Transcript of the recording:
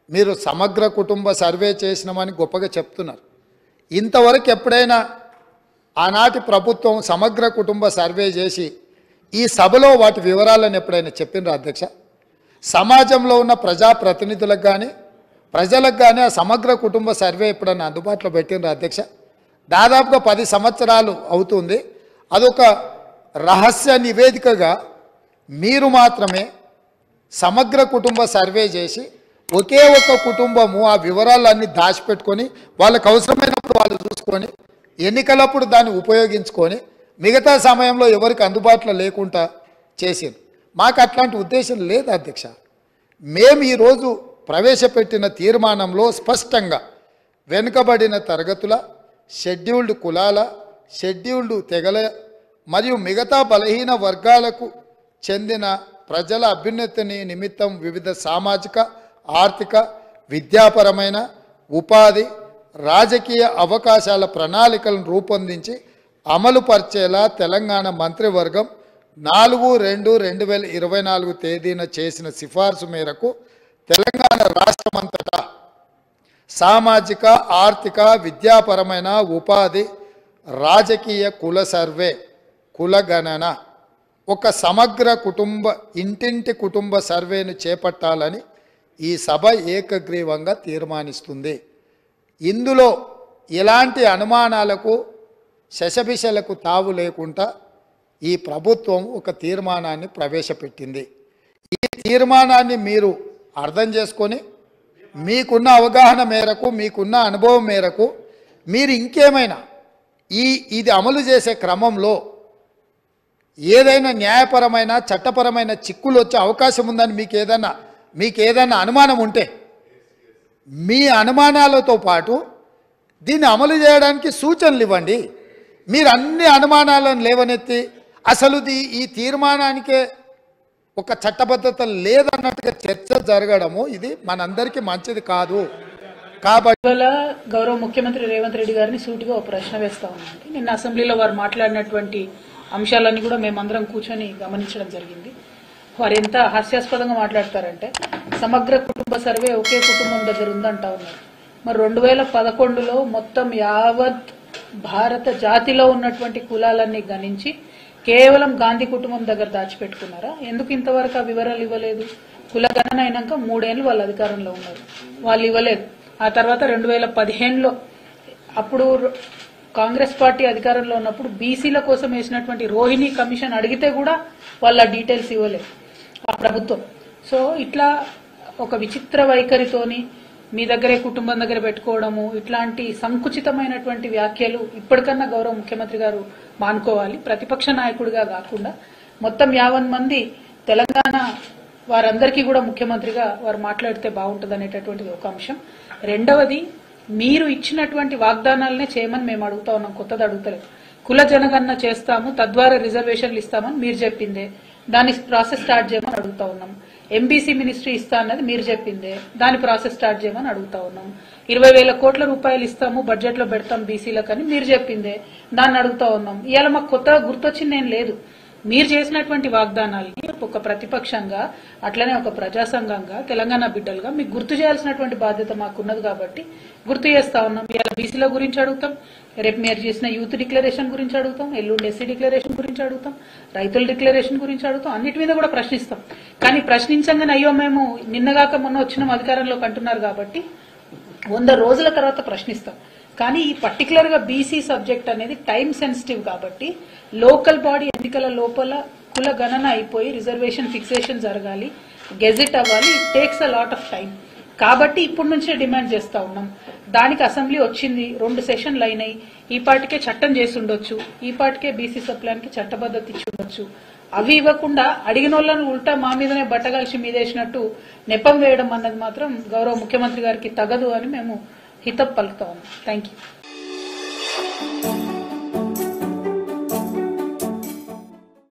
మీరు సమగ్ర కుటుంబ సర్వే చేసినామని గొప్పగా చెప్తున్నారు. ఇంతవరకు ఎప్పుడైనా ఆనాటి ప్రభుత్వం సమగ్ర కుటుంబ సర్వే చేసి ఈ సభలో వాటి వివరాలను ఎప్పుడైనా చెప్పినరా అధ్యక్ష? సమాజంలో ఉన్న ప్రజాప్రతినిధులకు కానీ ప్రజలకు కానీ ఆ సమగ్ర కుటుంబ సర్వే ఎప్పుడైనా అందుబాటులో పెట్టినరా అధ్యక్ష? దాదాపుగా 10 సంవత్సరాలు అవుతుంది. అదొక రహస్య నివేదికగా మీరు మాత్రమే సమగ్ర కుటుంబ సర్వే చేసి ఒకే ఒక్క కుటుంబము ఆ వివరాలన్నీ దాచిపెట్టుకొని వాళ్ళకు అవసరమైనప్పుడు వాళ్ళు చూసుకొని ఎన్నికలప్పుడు దాన్ని ఉపయోగించుకొని మిగతా సమయంలో ఎవరికి అందుబాటులో లేకుండా చేసింది. మాకు అట్లాంటి ఉద్దేశం లేదు అధ్యక్ష. మేము ఈరోజు ప్రవేశపెట్టిన తీర్మానంలో స్పష్టంగా వెనుకబడిన తరగతుల, షెడ్యూల్డ్ కులాల, షెడ్యూల్డ్ తెగల మరియు మిగతా బలహీన వర్గాలకు చెందిన ప్రజల అభ్యున్నతిని నిమిత్తం వివిధ సామాజిక, ఆర్థిక, విద్యాపరమైన, ఉపాధి, రాజకీయ అవకాశాల ప్రణాళికలను రూపొందించి అమలు పరిచేలా తెలంగాణ మంత్రివర్గం 4/2/2024 తేదీన చేసిన సిఫార్సు మేరకు తెలంగాణ రాష్ట్రమంతటా సామాజిక, ఆర్థిక, విద్యాపరమైన, ఉపాధి, రాజకీయ కుల సర్వే, కులగణన, ఒక సమగ్ర ఇంటింటి కుటుంబ సర్వేను చేపట్టాలని ఈ సభ ఏకగ్రీవంగా తీర్మానిస్తుంది. ఇందులో ఎలాంటి అనుమానాలకు, శశబిషలకు తావు లేకుండా ఈ ప్రభుత్వం ఒక తీర్మానాన్ని ప్రవేశపెట్టింది. ఈ తీర్మానాన్ని మీరు అర్థం చేసుకొని మీకున్న అవగాహన మేరకు, మీకున్న అనుభవం మేరకు మీరు ఇంకేమైనా ఇది అమలు చేసే క్రమంలో ఏదైనా న్యాయపరమైన, చట్టపరమైన చిక్కులు వచ్చే అవకాశం ఉందని మీకు ఏదైనా అనుమానం ఉంటే మీ అనుమానాలతో పాటు దీన్ని అమలు చేయడానికి సూచనలు ఇవ్వండి. మీరు అన్ని అనుమానాలను లేవనెత్తి అసలు ఈ తీర్మానానికే ఒక చట్టబద్ధత లేదన్నట్టుగా చర్చ జరగడము ఇది మనందరికీ మంచిది కాదు. కాబట్టి గౌరవ ముఖ్యమంత్రి రేవంత్ రెడ్డి గారిని సూటిగా ఒక ప్రశ్న వేస్తా ఉన్నానండి. నిన్న అసెంబ్లీలో వారు మాట్లాడినటువంటి అంశాలన్నీ కూడా మేమందరం కూర్చొని గమనించడం జరిగింది. వారు ఎంత హాస్యాస్పదంగా మాట్లాడతారంటే సమగ్ర కుటుంబ సర్వే ఒకే కుటుంబం దగ్గర ఉందంటా ఉన్నారు. మరి 2011లో మొత్తం యావత్ భారత జాతిలో ఉన్నటువంటి కులాలన్నీ గణించి కేవలం గాంధీ కుటుంబం దగ్గర దాచిపెట్టుకున్నారా? ఎందుకు ఇంతవరకు ఆ వివరాలు ఇవ్వలేదు? కుల గణన అయినాక 3 ఏళ్ళు వాళ్ళు అధికారంలో ఉన్నారు, వాళ్ళు ఇవ్వలేదు. ఆ తర్వాత 2015లో అప్పుడు కాంగ్రెస్ పార్టీ అధికారంలో ఉన్నప్పుడు బీసీల కోసం వేసినటువంటి రోహిణి కమిషన్ అడిగితే కూడా వాళ్ళ డీటెయిల్స్ ఇవ్వలేదు ఆ ప్రభుత్వం. సో ఇట్లా ఒక విచిత్ర వైఖరితోని మీ దగ్గరే కుటుంబం దగ్గర పెట్టుకోవడము, ఇట్లాంటి సంకుచితమైనటువంటి వ్యాఖ్యలు ఇప్పటికన్నా గౌరవ ముఖ్యమంత్రి గారు మానుకోవాలి. ప్రతిపక్ష నాయకుడిగా కాకుండా మొత్తం 50 మంది తెలంగాణ వారందరికీ కూడా ముఖ్యమంత్రిగా వారు మాట్లాడితే బాగుంటుంది అనేటటువంటిది ఒక అంశం. రెండవది, మీరు ఇచ్చినటువంటి వాగ్దానాలనే చేయమని మేము అడుగుతా ఉన్నాం, కొత్తది అడుగుతలేదు. కుల జనగణన చేస్తాము, తద్వారా రిజర్వేషన్లు ఇస్తామని మీరు చెప్పిందే, దాని ప్రాసెస్ స్టార్ట్ చేయమని అడుగుతా ఉన్నాం. ఎంబీసీ మినిస్ట్రీ ఇస్తా అన్నది మీరు చెప్పిందే, దాని ప్రాసెస్ స్టార్ట్ చేయమని అడుగుతా ఉన్నాం. 20,000 కోట్ల రూపాయలు ఇస్తాము, బడ్జెట్ లో పెడతాం బీసీలకు అని మీరు చెప్పిందే, దాన్ని అడుగుతా ఉన్నాం. ఇవాళ మాకు కొత్తగా గుర్తొచ్చింది ఏం లేదు. మీరు చేసినటువంటి వాగ్దానాలని ఒక ప్రతిపక్షంగా, అట్లనే ఒక ప్రజా సంఘంగా, తెలంగాణ బిడ్డలుగా మీకు గుర్తు చేయాల్సినటువంటి బాధ్యత మాకున్నది కాబట్టి గుర్తు చేస్తా ఉన్నాం. ఇవాళ బీసీల గురించి అడుగుతాం, రేపు మీరు చేసిన యూత్ డిక్లరేషన్ గురించి అడుగుతాం, ఎల్లుండి ఎస్సీ డిక్లరేషన్ గురించి అడుగుతాం, రైతుల డిక్లరేషన్ గురించి అడుగుతాం, అన్నిటి మీద కూడా ప్రశ్నిస్తాం. కానీ ప్రశ్నించగానే అయ్యో మేము నిన్నగాక మొన్న వచ్చిన అధికారంలోకి అంటున్నారు కాబట్టి 100 రోజుల తర్వాత ప్రశ్నిస్తాం. కానీ ఈ పర్టికులర్ గా బీసీ సబ్జెక్ట్ అనేది టైం సెన్సిటివ్ కాబట్టి లోకల్ బాడీ ఎన్నికల లోపల కుల గణన అయిపోయి రిజర్వేషన్ ఫిక్సేషన్ జరగాలి, గెజెట్ అవ్వాలి. It takes a lot of time. కాబట్టి ఇప్పటి నుంచే డిమాండ్ చేస్తా ఉన్నాం. దానికి అసెంబ్లీ వచ్చింది, 2 సెషన్లు అయినాయి. ఈ పాటికే చట్టం చేసి ఉండొచ్చు, ఈ పాటికే బీసీ సప్లాన్కి చట్టబద్ధత ఇచ్చి ఉండొచ్చు. అవి ఇవ్వకుండా అడిగిన వాళ్ళను ఉల్టా మా మీదనే బట్టగలిసి మీదేసినట్టు నెపం వేయడం అన్నది మాత్రం గౌరవ ముఖ్యమంత్రి గారికి తగదు అని మేము హితవు పలుకుతా ఉన్నాం. Thank you.